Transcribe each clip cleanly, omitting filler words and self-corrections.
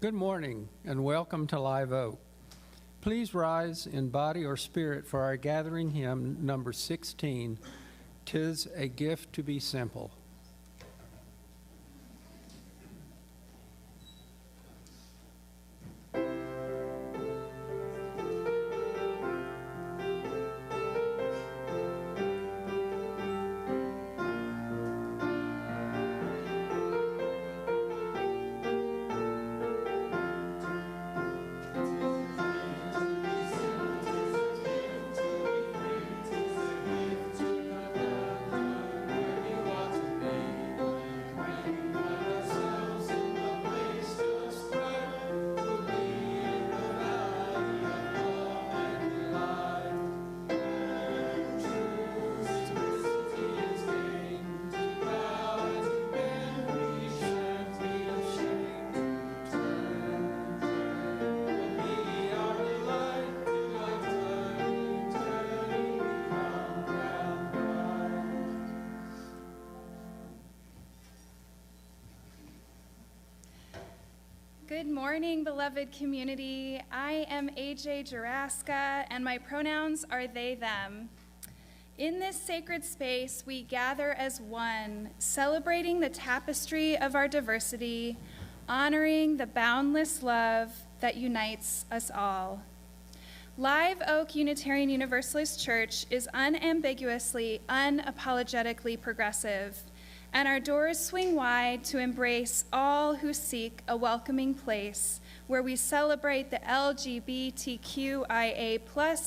Good morning and welcome to Live Oak. Please rise in body or spirit for our gathering hymn number 16, "'Tis a Gift to be Simple." Good morning, beloved community. I am AJ Juraska, and my pronouns are they, them. In this sacred space, we gather as one, celebrating the tapestry of our diversity, honoring the boundless love that unites us all. Live Oak Unitarian Universalist Church is unambiguously, unapologetically progressive, and our doors swing wide to embrace all who seek a welcoming place where we celebrate the LGBTQIA+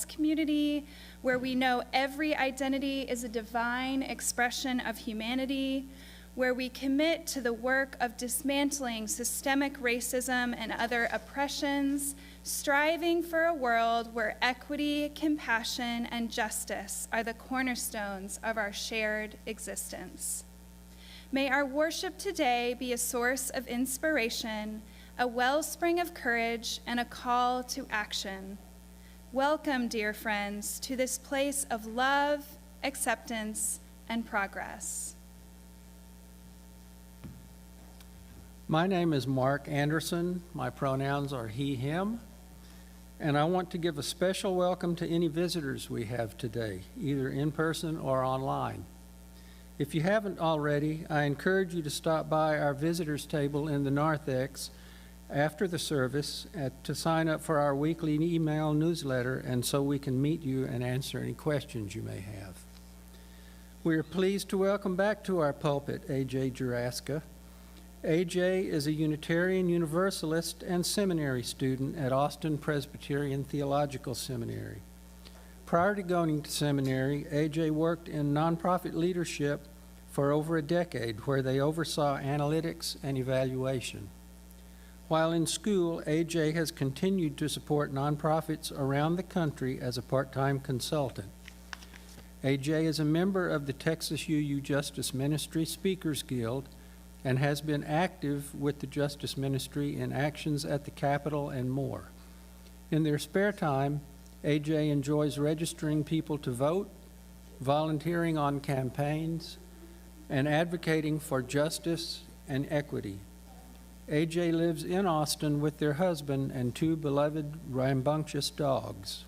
community, where we know every identity is a divine expression of humanity, where we commit to the work of dismantling systemic racism and other oppressions, striving for a world where equity, compassion, and justice are the cornerstones of our shared existence. May our worship today be a source of inspiration, a wellspring of courage, and a call to action. Welcome, dear friends, to this place of love, acceptance, and progress. My name is Mark Anderson. My pronouns are he, him. And I want to give a special welcome to any visitors we have today, either in person or online. If you haven't already, I encourage you to stop by our visitors table in the narthex after the service to sign up for our weekly email newsletter, and so we can meet you and answer any questions you may have. We are pleased to welcome back to our pulpit AJ Juraska. AJ is a Unitarian Universalist and seminary student at Austin Presbyterian Theological Seminary. Prior to going to seminary, AJ worked in nonprofit leadership for over a decade, where they oversaw analytics and evaluation. While in school, AJ has continued to support nonprofits around the country as a part-time consultant. AJ is a member of the Texas UU Justice Ministry Speakers Guild and has been active with the Justice Ministry in actions at the Capitol and more. In their spare time, AJ enjoys registering people to vote, volunteering on campaigns, and advocating for justice and equity. AJ lives in Austin with their husband and two beloved rambunctious dogs.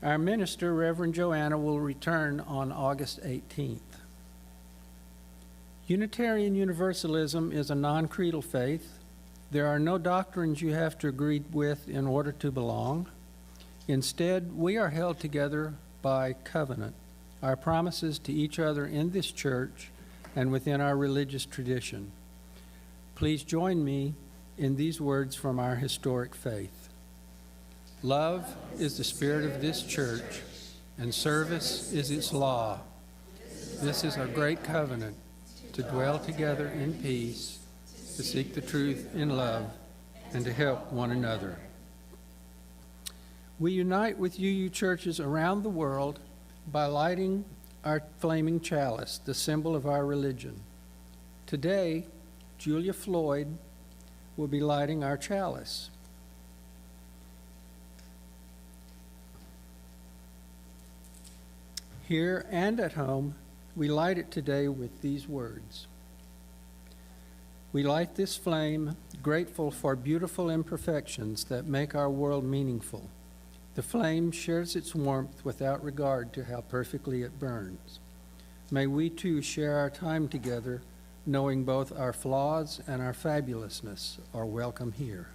Our minister, Reverend Joanna, will return on August 18th. Unitarian Universalism is a non-creedal faith. There are no doctrines you have to agree with in order to belong. Instead, we are held together by covenant, our promises to each other in this church and within our religious tradition. Please join me in these words from our historic faith. Love is the spirit of this church, and service is its law. This is our great covenant, to dwell together in peace, to seek the truth in love, and to help one another. We unite with UU churches around the world by lighting our flaming chalice, the symbol of our religion. Today, Julia Floyd will be lighting our chalice. Here and at home, we light it today with these words. We light this flame, grateful for beautiful imperfections that make our world meaningful. The flame shares its warmth without regard to how perfectly it burns. May we too share our time together, knowing both our flaws and our fabulousness are welcome here.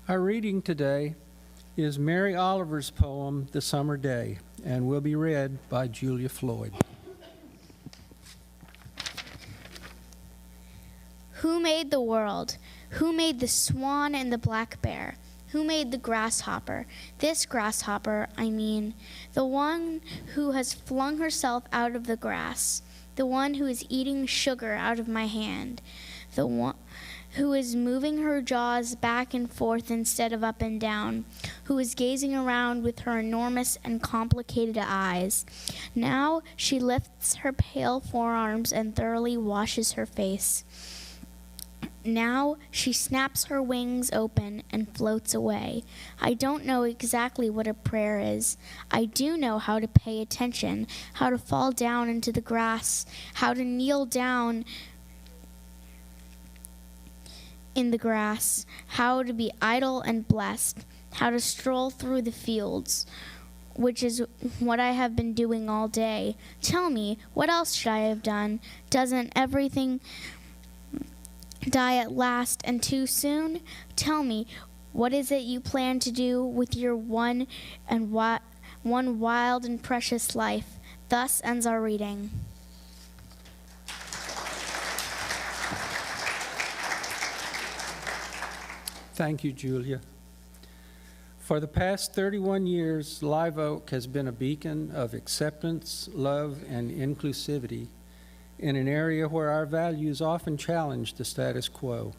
Our reading today is Mary Oliver's poem, The Summer Day, and will be read by Julia Floyd. Who made the world? Who made the swan and the black bear? Who made the grasshopper? This grasshopper, I mean, the one who has flung herself out of the grass, the one who is eating sugar out of my hand, the one who is moving her jaws back and forth instead of up and down, who is gazing around with her enormous and complicated eyes. Now she lifts her pale forearms and thoroughly washes her face. Now she snaps her wings open and floats away. I don't know exactly what a prayer is. I do know how to pay attention, how to fall down into the grass, how to kneel down in the grass, how to be idle and blessed, how to stroll through the fields, which is what I have been doing all day. Tell me, what else should I have done? Doesn't everything die at last and too soon? Tell me, what is it you plan to do with your one wild and precious life? Thus ends our reading. Thank you, Julia. For the past 31 years, Live Oak has been a beacon of acceptance, love, and inclusivity in an area where our values often challenge the status quo.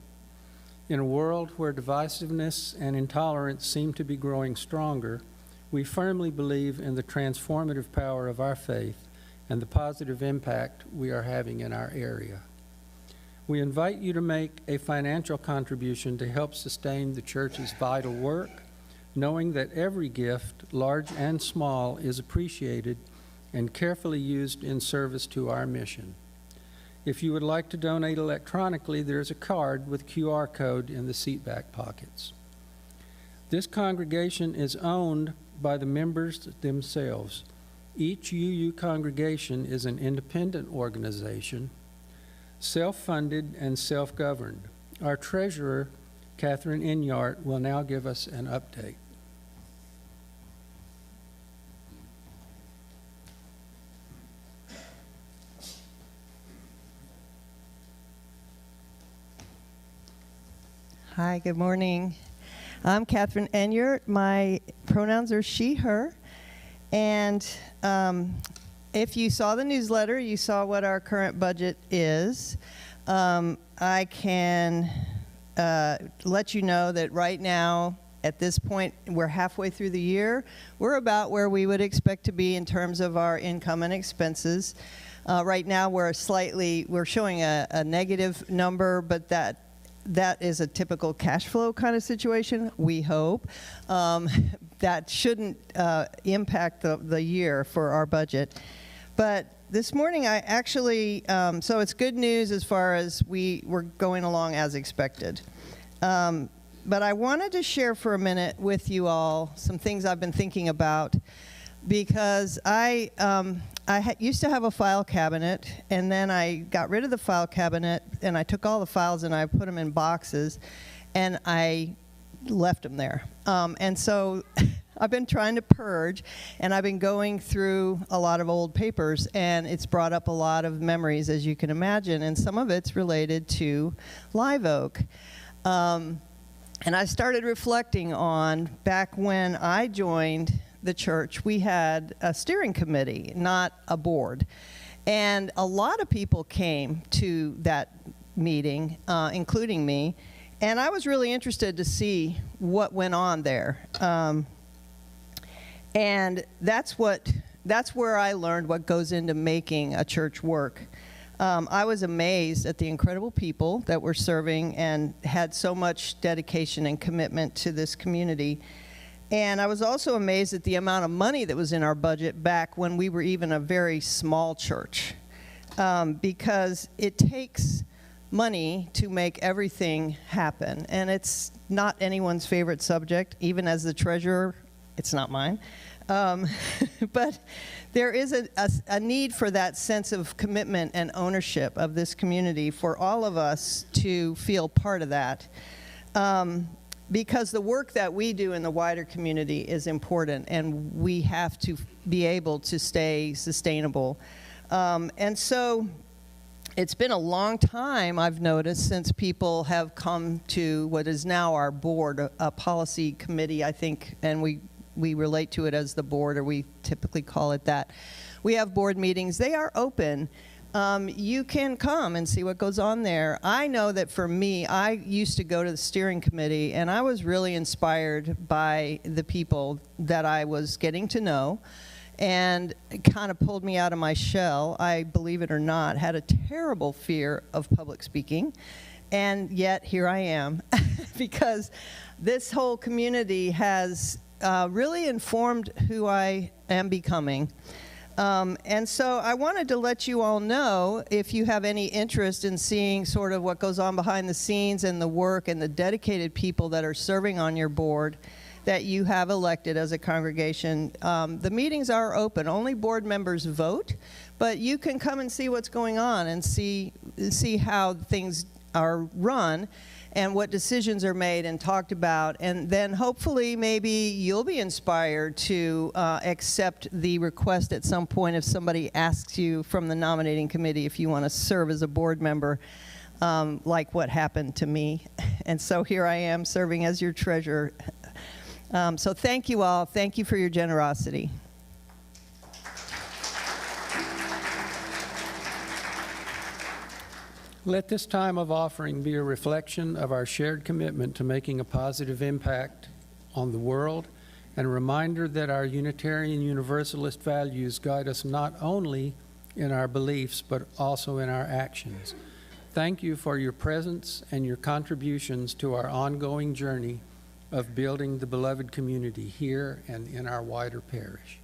In a world where divisiveness and intolerance seem to be growing stronger, we firmly believe in the transformative power of our faith and the positive impact we are having in our area. We invite you to make a financial contribution to help sustain the church's vital work, knowing that every gift, large and small, is appreciated and carefully used in service to our mission. If you would like to donate electronically, there's a card with QR code in the seat back pockets. This congregation is owned by the members themselves. Each UU congregation is an independent organization, self-funded, and self-governed. Our treasurer, Catherine Inyart, will now give us an update. Hi, good morning. I'm Catherine Enyart. My pronouns are she, her. And if you saw the newsletter, you saw what our current budget is. I can let you know that right now, at this point, we're halfway through the year. We're about where we would expect to be in terms of our income and expenses. Right now, we're showing a negative number, but that is a typical cash flow kind of situation, we hope. That shouldn't impact the year for our budget. But this morning I actually, so it's good news as far as we're going along as expected. But I wanted to share for a minute with you all some things I've been thinking about, because I used to have a file cabinet, and then I got rid of the file cabinet, and I took all the files and I put them in boxes, and I left them there. And so I've been trying to purge, and I've been going through a lot of old papers, and it's brought up a lot of memories, as you can imagine, and some of it's related to Live Oak. And I started reflecting on back when I joined the church, we had a steering committee, not a board. And a lot of people came to that meeting, including me, and I was really interested to see what went on there. And that's where I learned what goes into making a church work. I was amazed at the incredible people that were serving and had so much dedication and commitment to this community. And I was also amazed at the amount of money that was in our budget back when we were even a very small church. Because it takes money to make everything happen. And it's not anyone's favorite subject. Even as the treasurer, it's not mine. But there is a need for that sense of commitment and ownership of this community for all of us to feel part of that. Because the work that we do in the wider community is important, and we have to be able to stay sustainable. And so it's been a long time, I've noticed, since people have come to what is now our board, a policy committee, I think, and we relate to it as the board, or we typically call it that. We have board meetings. They are open. You can come and see what goes on there. I know that for me, I used to go to the steering committee, and I was really inspired by the people that I was getting to know, and it kind of pulled me out of my shell. I, believe it or not, had a terrible fear of public speaking, and yet here I am, because this whole community has really informed who I am becoming. And so I wanted to let you all know, if you have any interest in seeing sort of what goes on behind the scenes and the work and the dedicated people that are serving on your board that you have elected as a congregation. The meetings are open. Only board members vote, but you can come and see what's going on and see how things are run and what decisions are made and talked about. And then hopefully maybe you'll be inspired to accept the request at some point if somebody asks you from the nominating committee if you want to serve as a board member, like what happened to me. And so here I am serving as your treasurer. So thank you all. Thank you for your generosity. Let this time of offering be a reflection of our shared commitment to making a positive impact on the world, and a reminder that our Unitarian Universalist values guide us not only in our beliefs, but also in our actions. Thank you for your presence and your contributions to our ongoing journey of building the beloved community here and in our wider parish.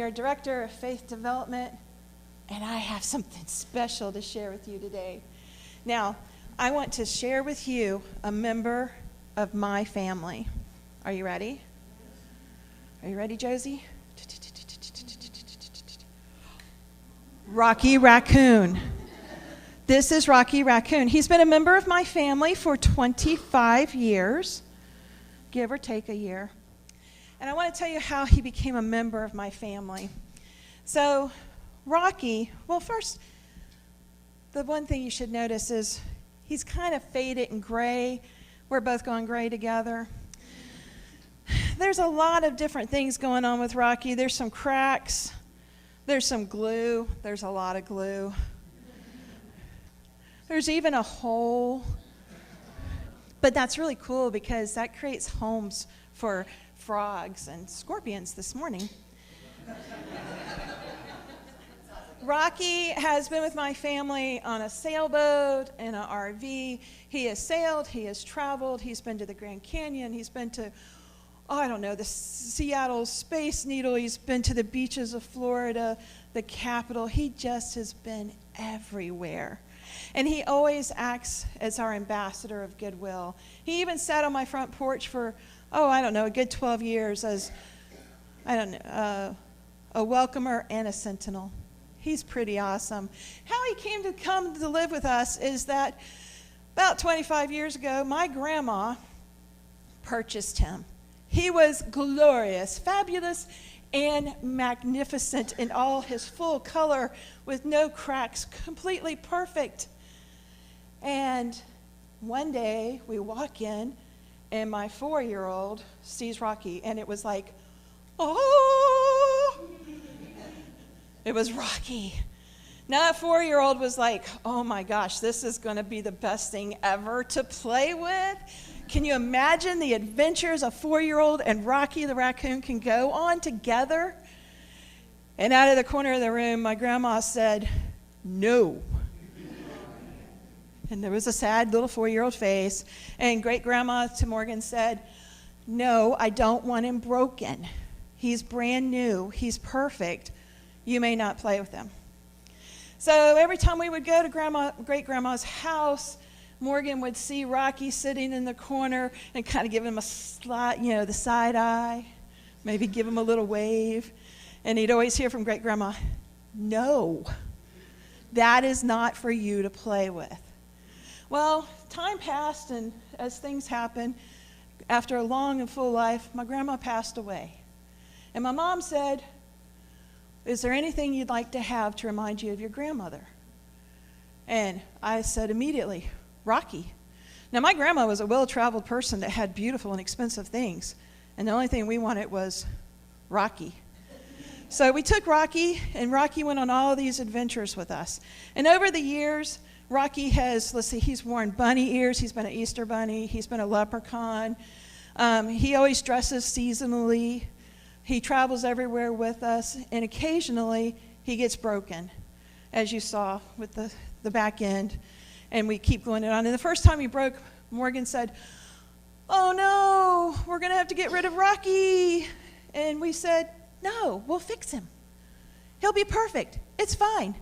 your Director of Faith Development, and I have something special to share with you today. Now, I want to share with you a member of my family. Are you ready? Are you ready, Josie? Rocky Raccoon. This is Rocky Raccoon. He's been a member of my family for 25 years, give or take a year. And I want to tell you how he became a member of my family. So, Rocky, well, first, the one thing you should notice is he's kind of faded and gray. We're both going gray together. There's a lot of different things going on with Rocky. There's some cracks. There's some glue. There's a lot of glue. There's even a hole. But that's really cool because that creates homes for frogs and scorpions this morning. Rocky has been with my family on a sailboat and an RV. He has sailed, he has traveled, he's been to the Grand Canyon, he's been to, the Seattle Space Needle, he's been to the beaches of Florida, the Capitol. He just has been everywhere. And he always acts as our ambassador of goodwill. He even sat on my front porch for, a good 12 years as, a welcomer and a sentinel. He's pretty awesome. How he came to live with us is that about 25 years ago, my grandma purchased him. He was glorious, fabulous, and magnificent in all his full color with no cracks, completely perfect. And one day we walk in and my 4-year-old sees Rocky and it was like, oh, it was Rocky. Now that 4-year-old was like, oh my gosh, this is going to be the best thing ever to play with. Can you imagine the adventures a 4-year-old and Rocky the raccoon can go on together? And out of the corner of the room, my grandma said, no. And there was a sad little 4-year-old face. And great-grandma to Morgan said, no, I don't want him broken. He's brand new. He's perfect. You may not play with him. So every time we would go to great-grandma's house, Morgan would see Rocky sitting in the corner and kind of give him a the side eye, maybe give him a little wave. And he'd always hear from great-grandma, no, that is not for you to play with. Well, time passed, and as things happen, after a long and full life, my grandma passed away. And my mom said, is there anything you'd like to have to remind you of your grandmother? And I said immediately, Rocky. Now, my grandma was a well-traveled person that had beautiful and expensive things, and the only thing we wanted was Rocky. So we took Rocky, and Rocky went on all these adventures with us. And over the years, Rocky has, he's worn bunny ears. He's been an Easter bunny. He's been a leprechaun. He always dresses seasonally. He travels everywhere with us, and occasionally he gets broken, as you saw with the back end, and we keep going on. And the first time he broke, Morgan said, oh no, we're going to have to get rid of Rocky. And we said, no, we'll fix him. He'll be perfect. It's fine.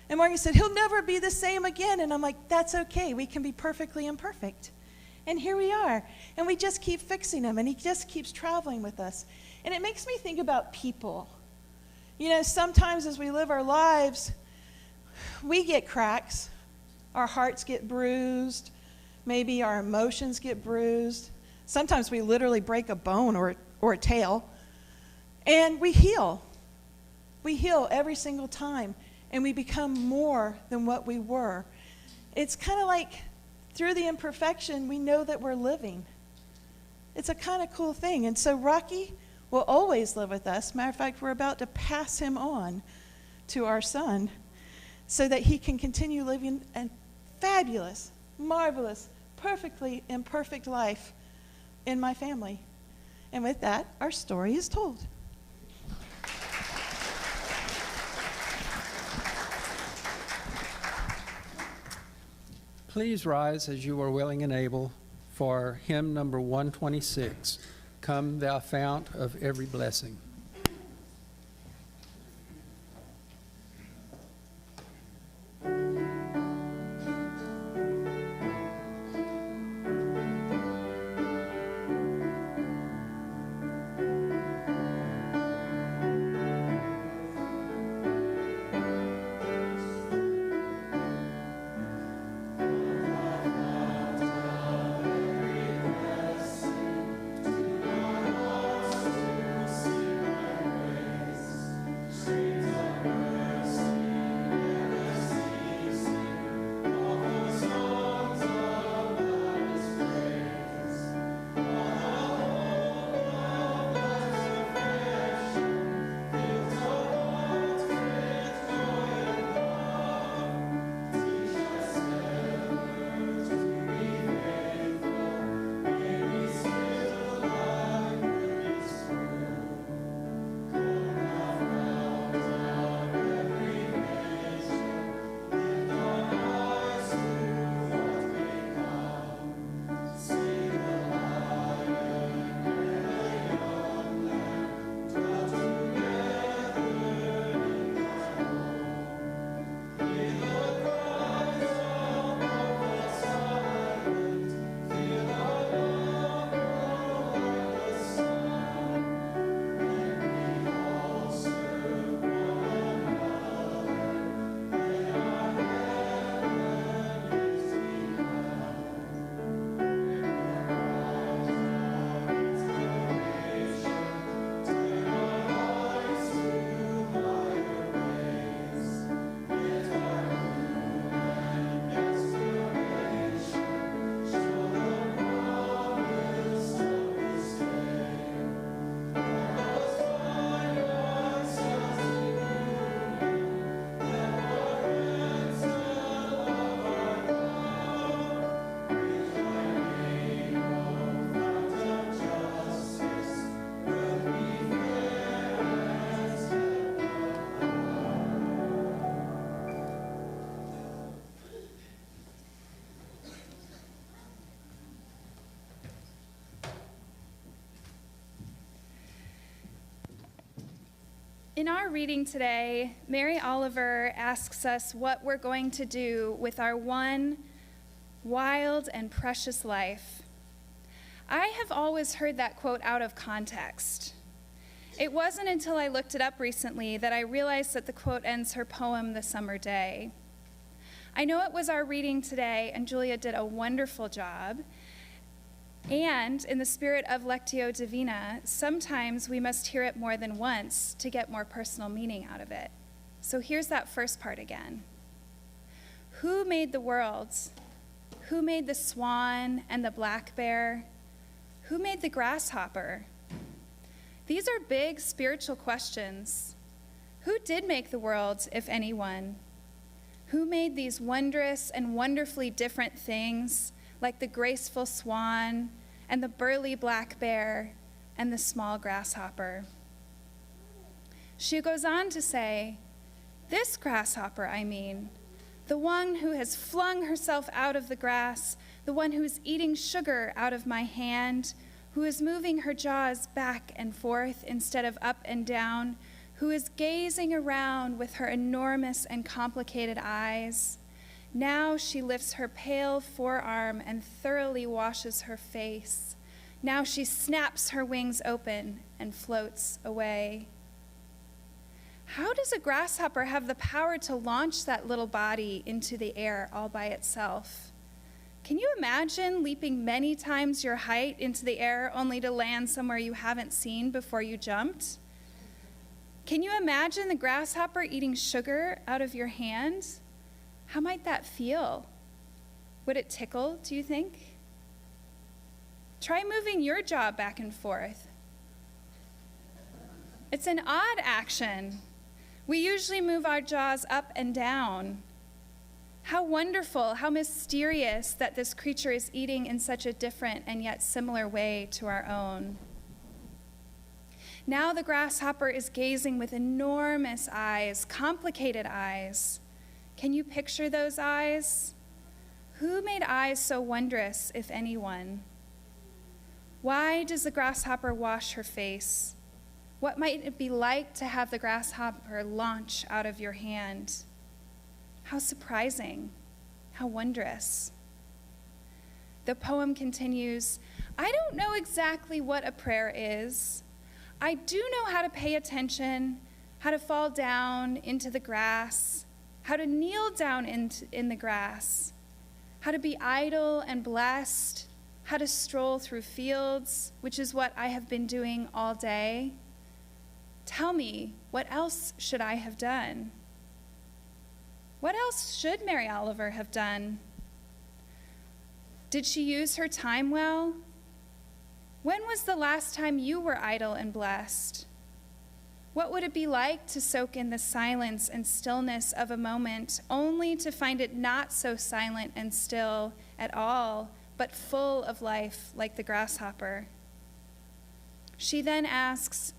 And Morgan said, he'll never be the same again. And I'm like, that's okay. We can be perfectly imperfect. And here we are. And we just keep fixing him, and he just keeps traveling with us. And it makes me think about people. You know, sometimes as we live our lives, we get cracks. Our hearts get bruised. Maybe our emotions get bruised. Sometimes we literally break a bone or a tail. And we heal. We heal every single time. And we become more than what we were. It's kind of like through the imperfection, we know that we're living. It's a kind of cool thing. And so Rocky will always live with us. Matter of fact, we're about to pass him on to our son so that he can continue living a fabulous, marvelous, perfectly imperfect life in my family. And with that, our story is told. Please rise as you are willing and able for hymn number 126, Come Thou Fount of Every Blessing. In our reading today, Mary Oliver asks us what we're going to do with our one wild and precious life. I have always heard that quote out of context. It wasn't until I looked it up recently that I realized that the quote ends her poem, The Summer Day. I know it was our reading today, and Julia did a wonderful job. And in the spirit of Lectio Divina, sometimes we must hear it more than once to get more personal meaning out of it. So here's that first part again. Who made the world? Who made the swan and the black bear? Who made the grasshopper? These are big spiritual questions. Who did make the world, if anyone? Who made these wondrous and wonderfully different things, like the graceful swan and the burly black bear and the small grasshopper? She goes on to say, this grasshopper, I mean, the one who has flung herself out of the grass, the one who is eating sugar out of my hand, who is moving her jaws back and forth instead of up and down, who is gazing around with her enormous and complicated eyes. Now she lifts her pale forearm and thoroughly washes her face. Now she snaps her wings open and floats away. How does a grasshopper have the power to launch that little body into the air all by itself? Can you imagine leaping many times your height into the air only to land somewhere you haven't seen before you jumped? Can you imagine the grasshopper eating sugar out of your hand? How might that feel? Would it tickle, do you think? Try moving your jaw back and forth. It's an odd action. We usually move our jaws up and down. How wonderful, how mysterious that this creature is eating in such a different and yet similar way to our own. Now the grasshopper is gazing with enormous eyes, complicated eyes. Can you picture those eyes? Who made eyes so wondrous, if anyone? Why does the grasshopper wash her face? What might it be like to have the grasshopper launch out of your hand? How surprising, how wondrous. The poem continues, I don't know exactly what a prayer is. I do know how to pay attention, how to fall down into the grass, how to kneel down in the grass, how to be idle and blessed, how to stroll through fields, which is what I have been doing all day. Tell me, what else should I have done? What else should Mary Oliver have done? Did she use her time well? When was the last time you were idle and blessed? What would it be like to soak in the silence and stillness of a moment, only to find it not so silent and still at all, but full of life like the grasshopper? She then asks,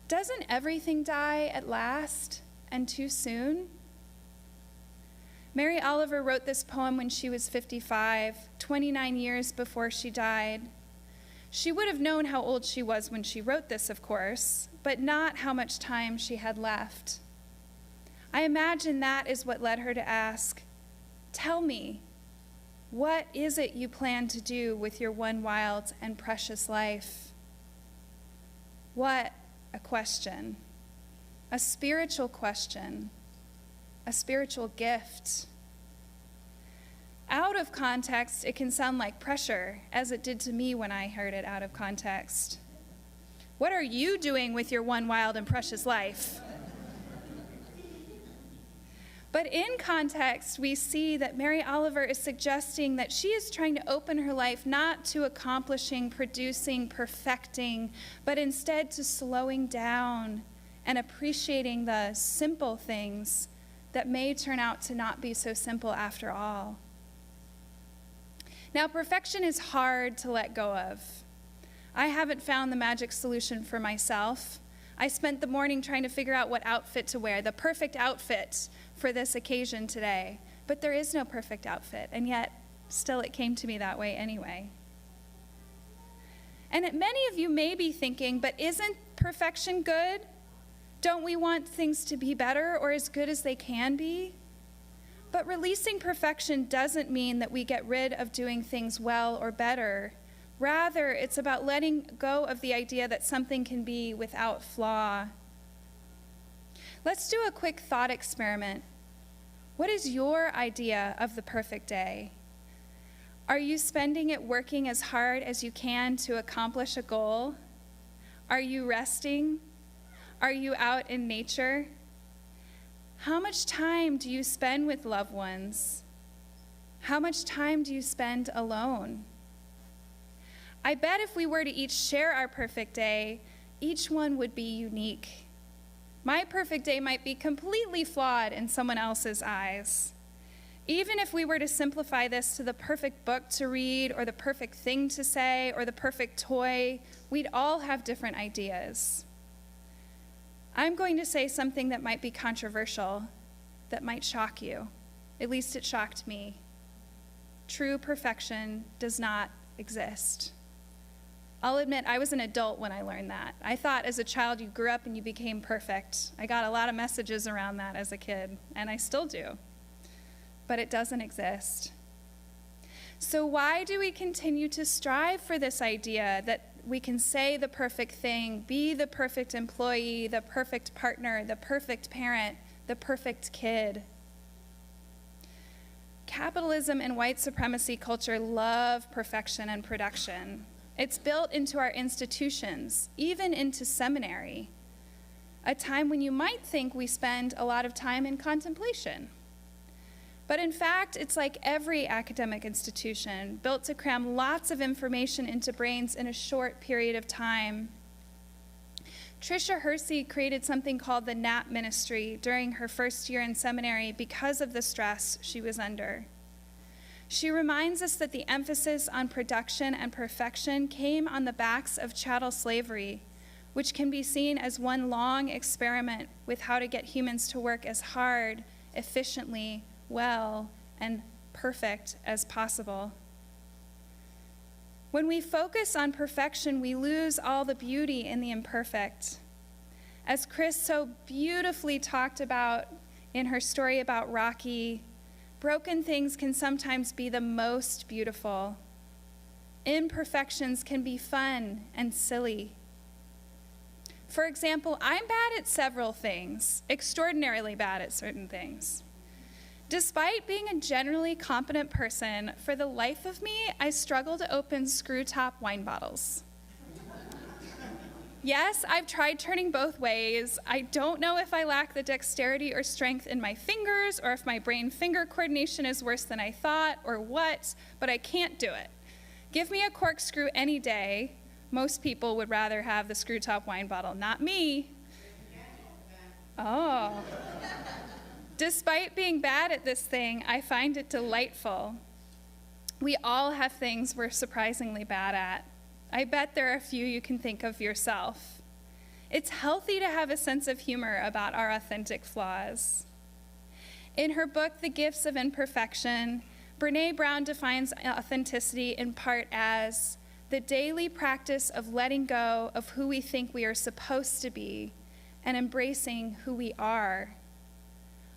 doesn't everything die at last and too soon? Mary Oliver wrote this poem when she was 55, 29 years before she died. She would have known how old she was when she wrote this, of course, but not how much time she had left. I imagine that is what led her to ask, tell me, what is it you plan to do with your one wild and precious life? What a question, a spiritual question, a spiritual gift. Out of context, it can sound like pressure, as it did to me when I heard it out of context. What are you doing with your one wild and precious life? But in context, we see that Mary Oliver is suggesting that she is trying to open her life not to accomplishing, producing, perfecting, but instead to slowing down and appreciating the simple things that may turn out to not be so simple after all. Now, perfection is hard to let go of. I haven't found the magic solution for myself. I spent the morning trying to figure out what outfit to wear, the perfect outfit for this occasion today. But there is no perfect outfit, and yet still it came to me that way anyway. And many of you may be thinking, but isn't perfection good? Don't we want things to be better or as good as they can be? But releasing perfection doesn't mean that we get rid of doing things well or better. Rather, it's about letting go of the idea that something can be without flaw. Let's do a quick thought experiment. What is your idea of the perfect day? Are you spending it working as hard as you can to accomplish a goal? Are you resting? Are you out in nature? How much time do you spend with loved ones? How much time do you spend alone? I bet if we were to each share our perfect day, each one would be unique. My perfect day might be completely flawed in someone else's eyes. Even if we were to simplify this to the perfect book to read, or the perfect thing to say, or the perfect toy, we'd all have different ideas. I'm going to say something that might be controversial, that might shock you. At least it shocked me. True perfection does not exist. I'll admit, I was an adult when I learned that. I thought as a child you grew up and you became perfect. I got a lot of messages around that as a kid, and I still do. But it doesn't exist. So why do we continue to strive for this idea that we can say the perfect thing, be the perfect employee, the perfect partner, the perfect parent, the perfect kid? Capitalism and white supremacy culture love perfection and production. It's built into our institutions, even into seminary, a time when you might think we spend a lot of time in contemplation. But in fact, it's like every academic institution, built to cram lots of information into brains in a short period of time. Tricia Hersey created something called the NAP ministry during her first year in seminary because of the stress she was under. She reminds us that the emphasis on production and perfection came on the backs of chattel slavery, which can be seen as one long experiment with how to get humans to work as hard, efficiently, well, and perfect as possible. When we focus on perfection, we lose all the beauty in the imperfect. As Chris so beautifully talked about in her story about Rocky, broken things can sometimes be the most beautiful. Imperfections can be fun and silly. For example, I'm bad at several things, extraordinarily bad at certain things. Despite being a generally competent person, for the life of me, I struggle to open screw-top wine bottles. Yes, I've tried turning both ways. I don't know if I lack the dexterity or strength in my fingers, or if my brain-finger coordination is worse than I thought, or what, but I can't do it. Give me a corkscrew any day. Most people would rather have the screw-top wine bottle, not me. Oh. Despite being bad at this thing, I find it delightful. We all have things we're surprisingly bad at. I bet there are a few you can think of yourself. It's healthy to have a sense of humor about our authentic flaws. In her book, The Gifts of Imperfection, Brené Brown defines authenticity in part as the daily practice of letting go of who we think we are supposed to be and embracing who we are.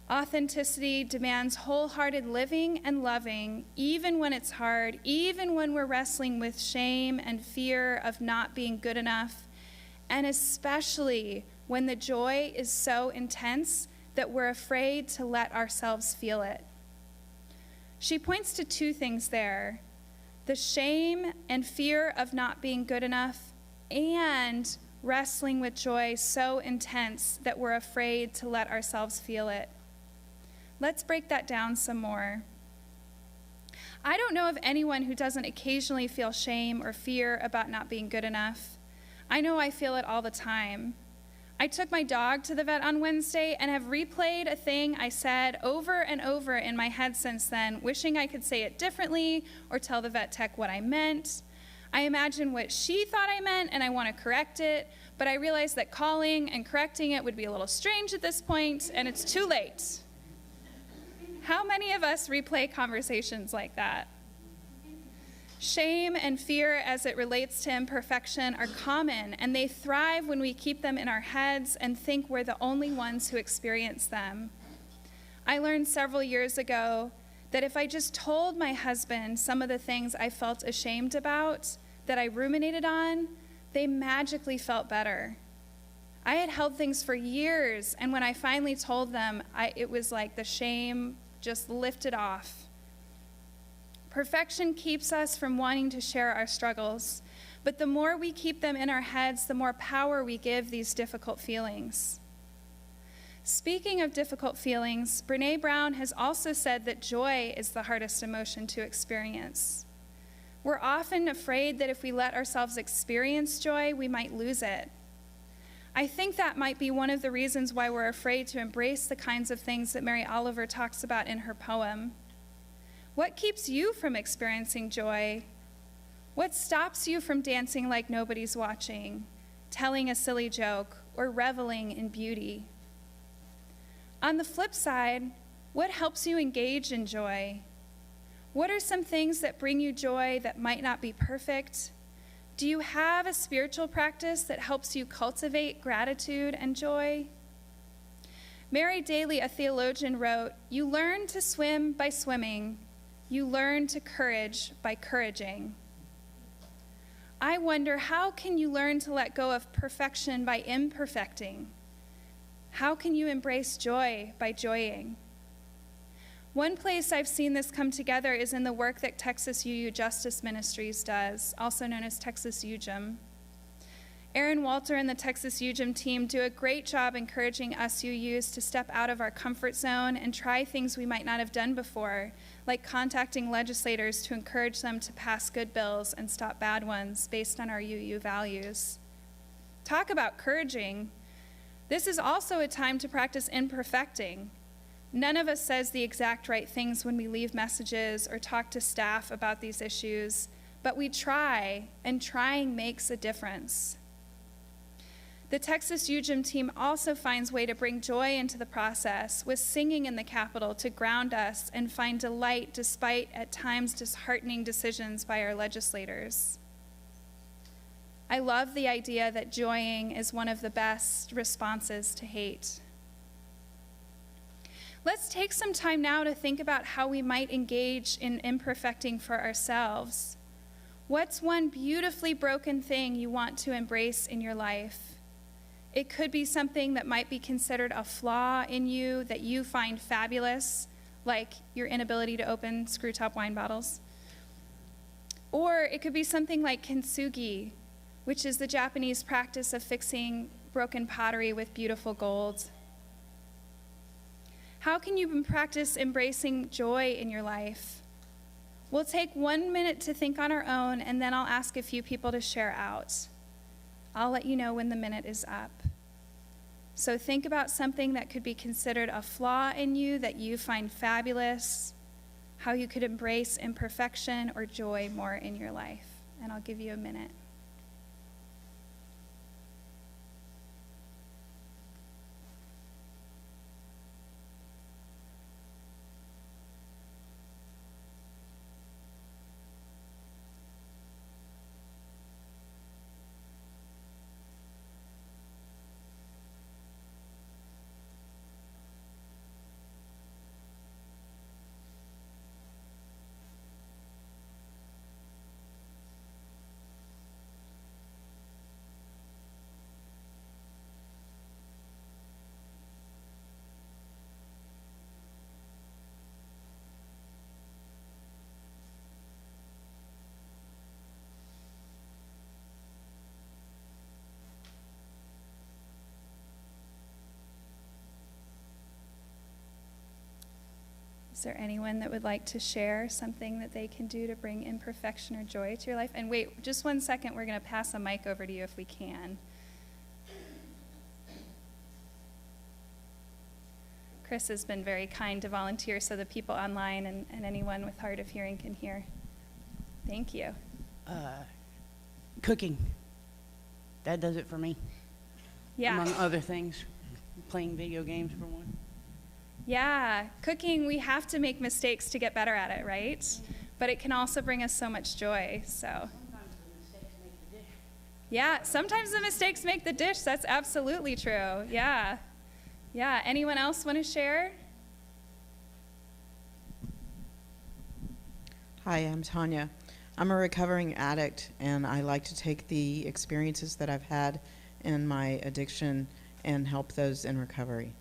Authenticity demands wholehearted living and loving, even when it's hard, even when we're wrestling with shame and fear of not being good enough, and especially when the joy is so intense that we're afraid to let ourselves feel it. She points to two things there: the shame and fear of not being good enough, and wrestling with joy so intense that we're afraid to let ourselves feel it. Let's break that down some more. I don't know of anyone who doesn't occasionally feel shame or fear about not being good enough. I know I feel it all the time. I took my dog to the vet on Wednesday and have replayed a thing I said over and over in my head since then, wishing I could say it differently or tell the vet tech what I meant. I imagine what she thought I meant and I want to correct it, but I realize that calling and correcting it would be a little strange at this point, and it's too late. How many of us replay conversations like that? Shame and fear as it relates to imperfection are common, and they thrive when we keep them in our heads and think we're the only ones who experience them. I learned several years ago that if I just told my husband some of the things I felt ashamed about, that I ruminated on, they magically felt better. I had held things for years, and when I finally told them, it was like the shame just lifted off. Perfection keeps us from wanting to share our struggles, but the more we keep them in our heads, the more power we give these difficult feelings. Speaking of difficult feelings, Brené Brown has also said that joy is the hardest emotion to experience. We're often afraid that if we let ourselves experience joy, we might lose it. I think that might be one of the reasons why we're afraid to embrace the kinds of things that Mary Oliver talks about in her poem. What keeps you from experiencing joy? What stops you from dancing like nobody's watching, telling a silly joke, or reveling in beauty? On the flip side, what helps you engage in joy? What are some things that bring you joy that might not be perfect? Do you have a spiritual practice that helps you cultivate gratitude and joy? Mary Daly, a theologian, wrote, "You learn to swim by swimming. You learn to courage by couraging." I wonder, how can you learn to let go of perfection by imperfecting? How can you embrace joy by joying? One place I've seen this come together is in the work that Texas UU Justice Ministries does, also known as Texas UJM. Aaron Walter and the Texas UJM team do a great job encouraging us UUs to step out of our comfort zone and try things we might not have done before, like contacting legislators to encourage them to pass good bills and stop bad ones based on our UU values. Talk about encouraging. This is also a time to practice imperfecting. None of us says the exact right things when we leave messages or talk to staff about these issues, but we try, and trying makes a difference. The Texas UJM team also finds a way to bring joy into the process with singing in the Capitol to ground us and find delight despite at times disheartening decisions by our legislators. I love the idea that joying is one of the best responses to hate. Let's take some time now to think about how we might engage in imperfecting for ourselves. What's one beautifully broken thing you want to embrace in your life? It could be something that might be considered a flaw in you that you find fabulous, like your inability to open screw-top wine bottles. Or it could be something like kintsugi, which is the Japanese practice of fixing broken pottery with beautiful gold. How can you practice embracing joy in your life? We'll take 1 minute to think on our own, and then I'll ask a few people to share out. I'll let you know when the minute is up. So think about something that could be considered a flaw in you that you find fabulous, how you could embrace imperfection or joy more in your life. And I'll give you a minute. Is there anyone that would like to share something that they can do to bring imperfection or joy to your life? And wait, just 1 second, we're going to pass a mic over to you if we can. Chris has been very kind to volunteer so the people online and anyone with hard of hearing can hear. Thank you. Cooking. That does it for me. Yeah. Among other things. Playing video games for one. Yeah, cooking, we have to make mistakes to get better at it, right? but it can also bring us so much joy. So, yeah, sometimes the mistakes make the dish. That's absolutely true. Yeah. Yeah. Anyone else want to share? Hi, I'm Tanya. I'm a recovering addict, and I like to take the experiences that I've had in my addiction and help those in recovery.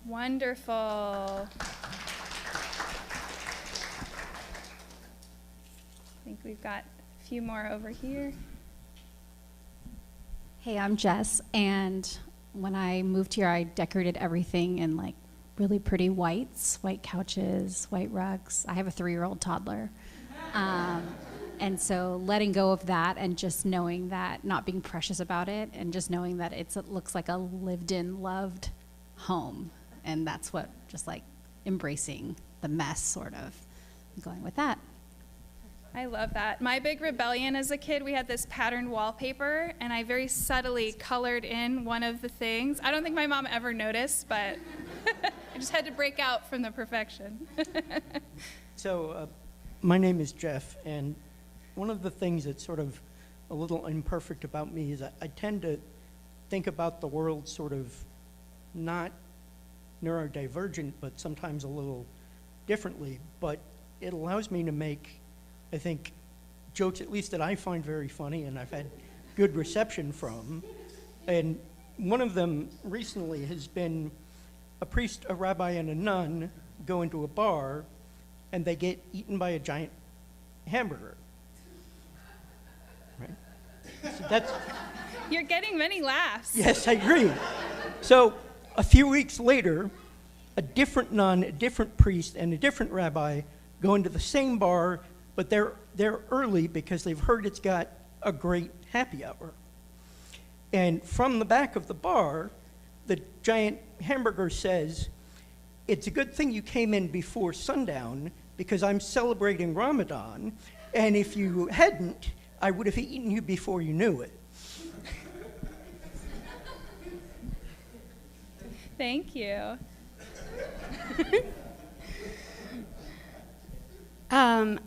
Wonderful. I think we've got a few more over here. Hey, I'm Jess, and when I moved here, I decorated everything in like really pretty whites, white couches, white rugs. I have a 3-year-old toddler. And so letting go of that and just knowing that, not being precious about it, and just knowing that it looks like a lived-in, loved home. And that's what, just like embracing the mess, sort of, going with that. I love that. My big rebellion as a kid, we had this patterned wallpaper, and I very subtly colored in one of the things. I don't think my mom ever noticed, but I just had to break out from the perfection. So my name is Jeff, and one of the things that's sort of a little imperfect about me is I tend to think about the world sort of not neurodivergent, but sometimes a little differently. But it allows me to make, I think, jokes at least that I find very funny and I've had good reception from. And one of them recently has been a priest, a rabbi, and a nun go into a bar and they get eaten by a giant hamburger. Right? So that's... You're getting many laughs. Yes, I agree. So a few weeks later, a different nun, a different priest, and a different rabbi go into the same bar, but they're early because they've heard it's got a great happy hour. And from the back of the bar, the giant hamburger says, "It's a good thing you came in before sundown because I'm celebrating Ramadan, and if you hadn't, I would have eaten you before you knew it." Thank you.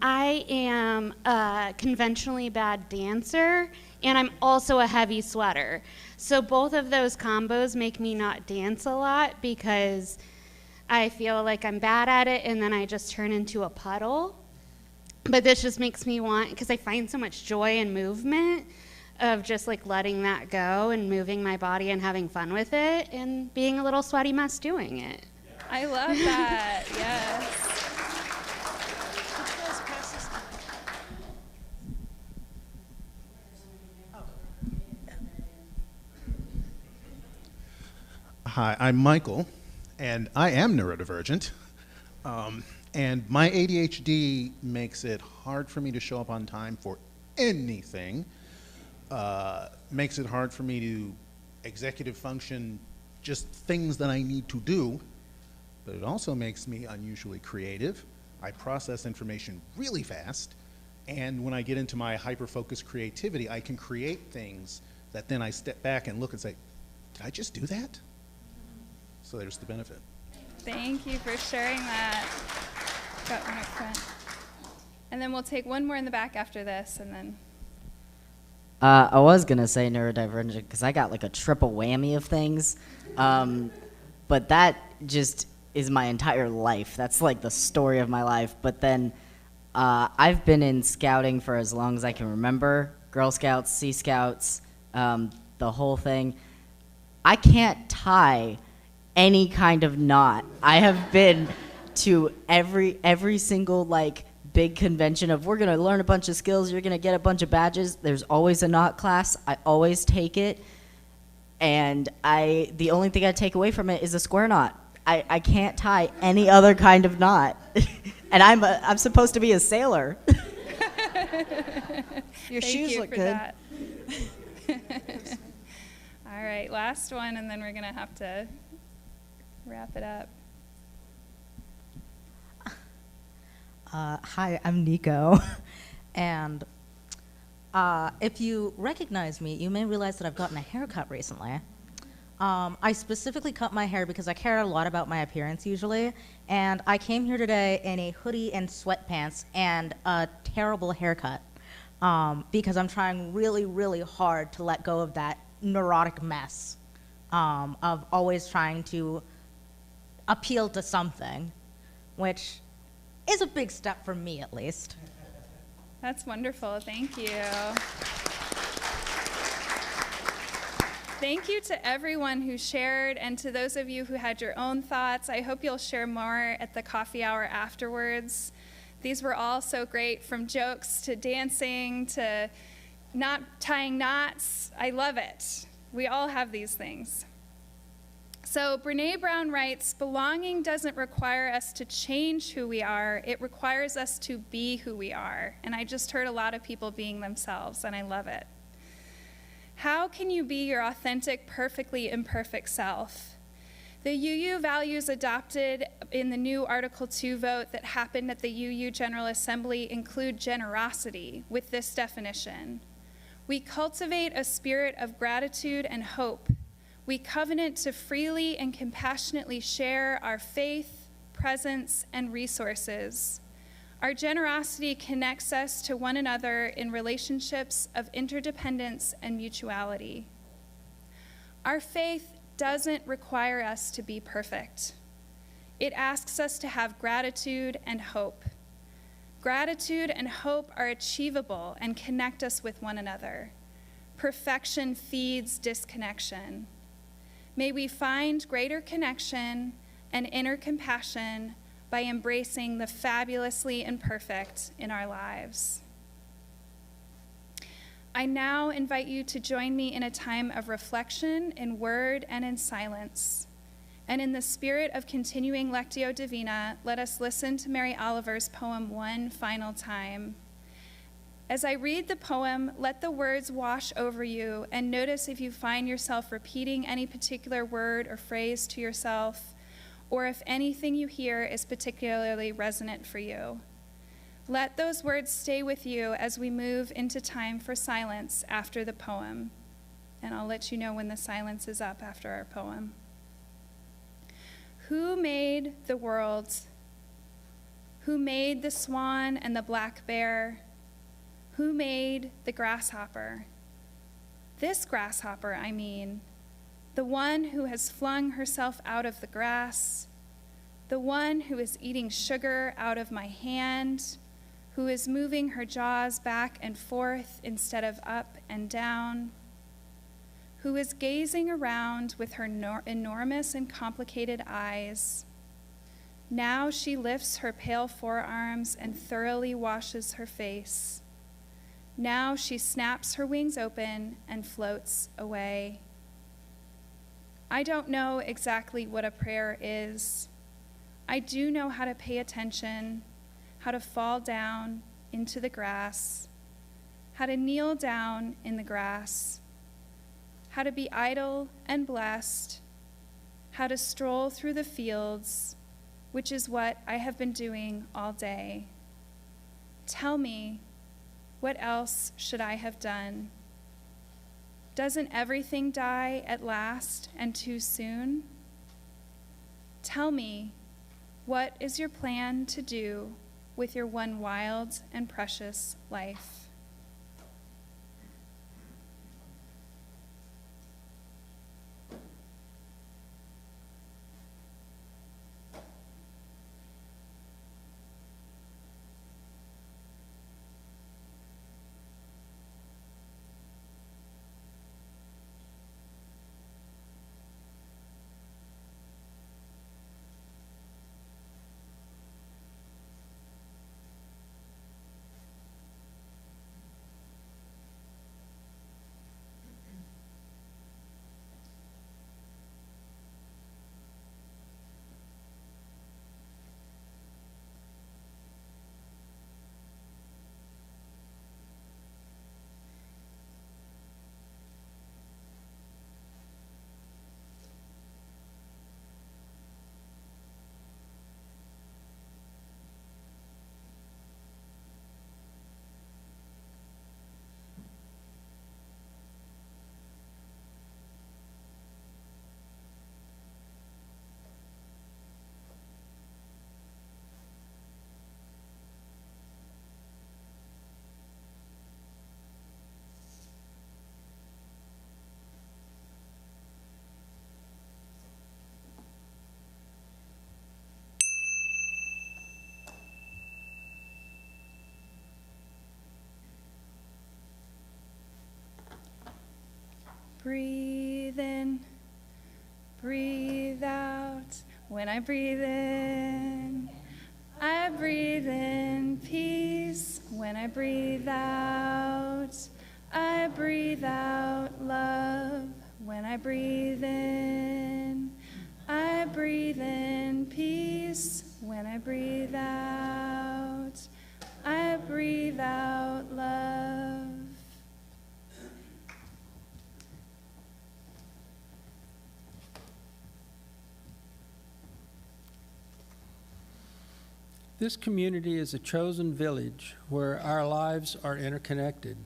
I am a conventionally bad dancer, and I'm also a heavy sweater. So both of those combos make me not dance a lot because I feel like I'm bad at it, and then I just turn into a puddle. But this just makes me want, because I find so much joy in movement, of just like letting that go and moving my body and having fun with it and being a little sweaty mess doing it. I love that. Yes. Hi, I'm Michael, and I am neurodivergent. And my ADHD makes it hard for me to show up on time for anything. Makes it hard for me to executive function just things that I need to do, but it also makes me unusually creative. I process information really fast, and when I get into my hyper-focused creativity, I can create things that then I step back and look and say, did I just do that? So there's the benefit. Thank you for sharing that. Got one up front. And then we'll take one more in the back after this, and then... I was going to say neurodivergent because I got like a triple whammy of things. But that just is my entire life. That's like the story of my life. But then I've been in scouting for as long as I can remember. Girl Scouts, Sea Scouts, the whole thing. I can't tie any kind of knot. I have been to every single like big convention of we're gonna learn a bunch of skills, you're gonna get a bunch of badges. There's always a knot class. I always take it, and the only thing I take away from it is a square knot. I can't tie any other kind of knot, and I'm supposed to be a sailor. Your Thank shoes you look for good. that. All right, last one, and then we're gonna have to wrap it up. Hi, I'm Nico, and if you recognize me, you may realize that I've gotten a haircut recently. I specifically cut my hair because I care a lot about my appearance usually, and I came here today in a hoodie and sweatpants and a terrible haircut because I'm trying really, really hard to let go of that neurotic mess of always trying to appeal to something, which is a big step for me at least. That's wonderful. Thank you. Thank you to everyone who shared, and to those of you who had your own thoughts. I hope you'll share more at the coffee hour afterwards. These were all so great, from jokes to dancing to not tying knots. I love it. We all have these things. So Brene Brown writes, belonging doesn't require us to change who we are. It requires us to be who we are. And I just heard a lot of people being themselves, and I love it. How can you be your authentic, perfectly imperfect self? The UU values adopted in the new Article 2 vote that happened at the UU General Assembly include generosity with this definition. We cultivate a spirit of gratitude and hope. We covenant to freely and compassionately share our faith, presence, and resources. Our generosity connects us to one another in relationships of interdependence and mutuality. Our faith doesn't require us to be perfect. It asks us to have gratitude and hope. Gratitude and hope are achievable and connect us with one another. Perfection feeds disconnection. May we find greater connection and inner compassion by embracing the fabulously imperfect in our lives. I now invite you to join me in a time of reflection in word and in silence. And in the spirit of continuing Lectio Divina, let us listen to Mary Oliver's poem one final time. As I read the poem, let the words wash over you, and notice if you find yourself repeating any particular word or phrase to yourself, or if anything you hear is particularly resonant for you. Let those words stay with you as we move into time for silence after the poem. And I'll let you know when the silence is up after our poem. Who made the world? Who made the swan and the black bear? Who made the grasshopper? This grasshopper, I mean. The one who has flung herself out of the grass, the one who is eating sugar out of my hand, who is moving her jaws back and forth instead of up and down, who is gazing around with her enormous and complicated eyes. Now she lifts her pale forearms and thoroughly washes her face. Now she snaps her wings open and floats away. I don't know exactly what a prayer is. I do know how to pay attention, how to fall down into the grass, how to kneel down in the grass, how to be idle and blessed, how to stroll through the fields, which is what I have been doing all day. Tell me, what else should I have done? Doesn't everything die at last and too soon? Tell me, what is your plan to do with your one wild and precious life? breathe in, breathe out. When I breathe in, I breathe in peace. When I breathe out, I breathe out love. When I breathe in, I breathe in peace. When I breathe out, I breathe out love. This community is a chosen village where our lives are interconnected.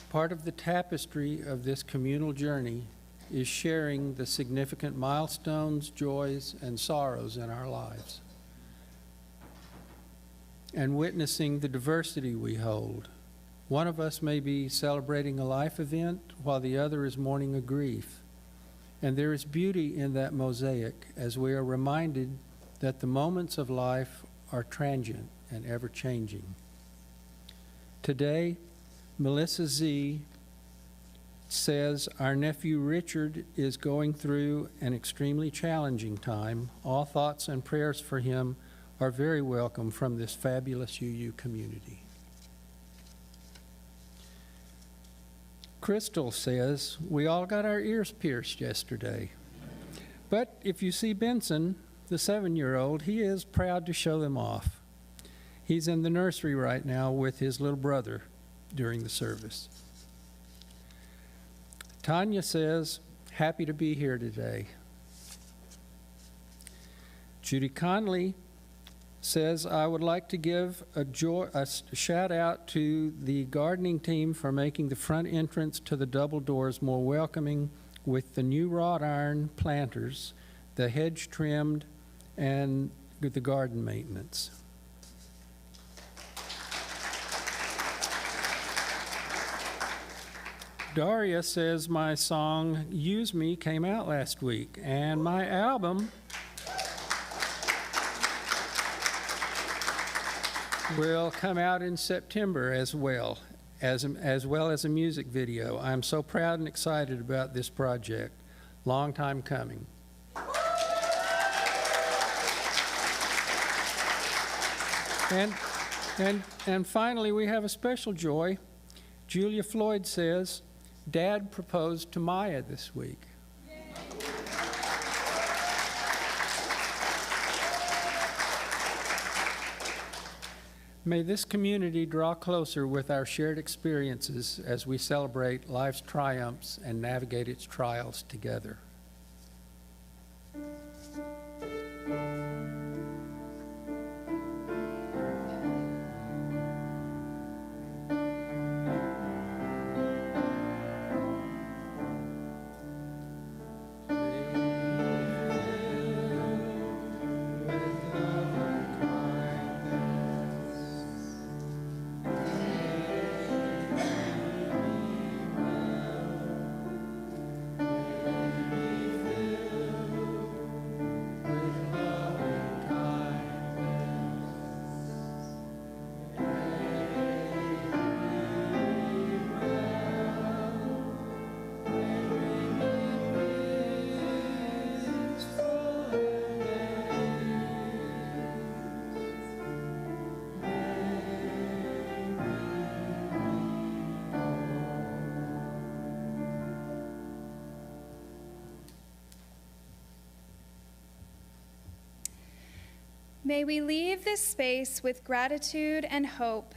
Part of the tapestry of this communal journey is sharing the significant milestones, joys, and sorrows in our lives, and witnessing the diversity we hold. One of us may be celebrating a life event while the other is mourning a grief. And there is beauty in that mosaic as we are reminded that the moments of life are transient and ever-changing. Today, Melissa Z. says our nephew Richard is going through an extremely challenging time. All thoughts and prayers for him are very welcome from this fabulous UU community. Crystal says, we all got our ears pierced yesterday. But if you see Benson, the 7-year-old, he is proud to show them off. He's in the nursery right now with his little brother during the service. Tanya says, happy to be here today. Judy Conley says, I would like to give a shout out to the gardening team for making the front entrance to the double doors more welcoming with the new wrought iron planters, the hedge trimmed, and the garden maintenance. Daria says my song Use Me came out last week, and my album will come out in September as well as a music video. I'm so proud and excited about this project. Long time coming. And finally, we have a special joy. Julia Floyd says, Dad proposed to Maya this week. May this community draw closer with our shared experiences as we celebrate life's triumphs and navigate its trials together. May we leave this space with gratitude and hope,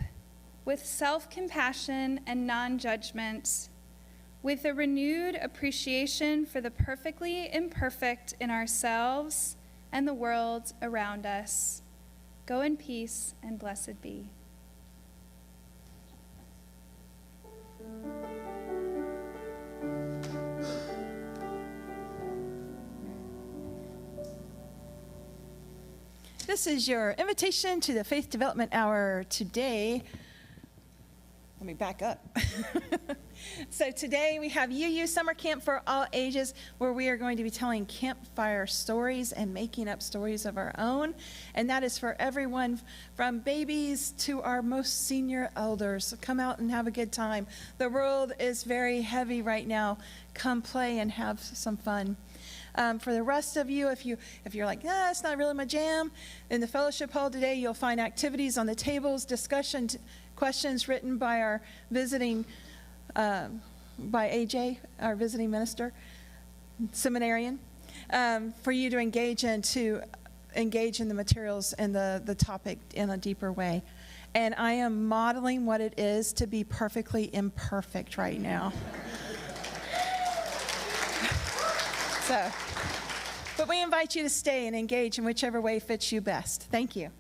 with self-compassion and non-judgment, with a renewed appreciation for the perfectly imperfect in ourselves and the world around us. Go in peace and blessed be. This is your invitation to the Faith Development Hour today. Let me back up. So today we have UU Summer Camp for All Ages, where we are going to be telling campfire stories and making up stories of our own. And that is for everyone from babies to our most senior elders. So come out and have a good time. The world is very heavy right now. Come play and have some fun. For the rest of you, if you're like, it's not really my jam, in the fellowship hall today, you'll find activities on the tables, discussion questions written by our visiting, by AJ, our visiting minister, seminarian, for you to engage in the materials and the topic in a deeper way. And I am modeling what it is to be perfectly imperfect right now. But we invite you to stay and engage in whichever way fits you best. Thank you.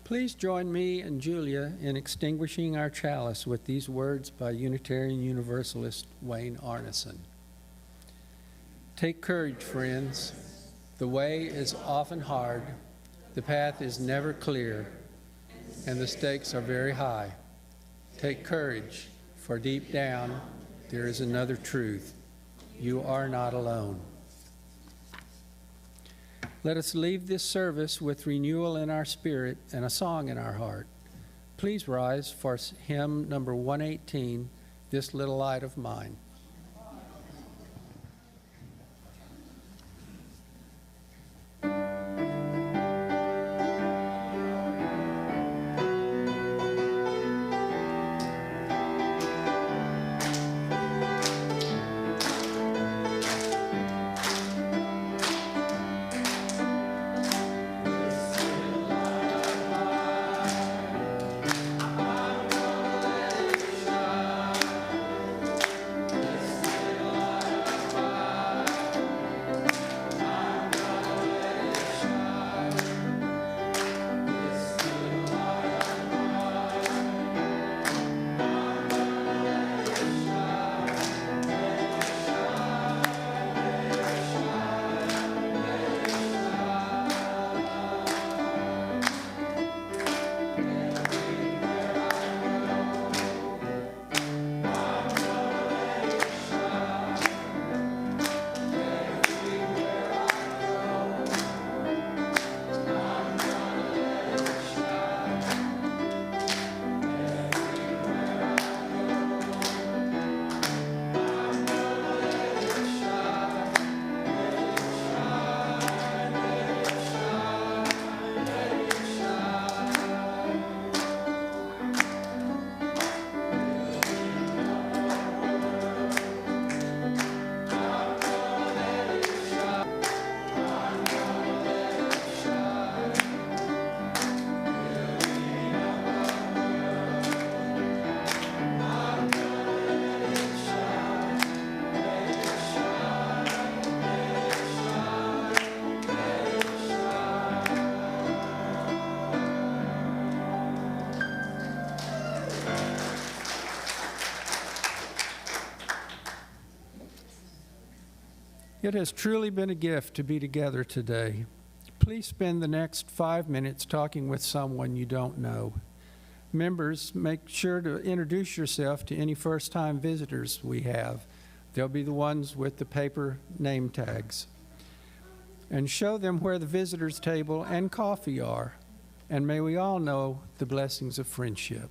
Please join me and Julia in extinguishing our chalice with these words by Unitarian Universalist Wayne Arneson. Take courage, friends. The way is often hard, the path is never clear, and the stakes are very high. Take courage, for deep down there is another truth. You are not alone. Let us leave this service with renewal in our spirit and a song in our heart. Please rise for hymn number 118, This Little Light of Mine. It has truly been a gift to be together today. Please spend the next 5 minutes talking with someone you don't know. Members, make sure to introduce yourself to any first-time visitors we have. They'll be the ones with the paper name tags. And show them where the visitors' table and coffee are. And may we all know the blessings of friendship.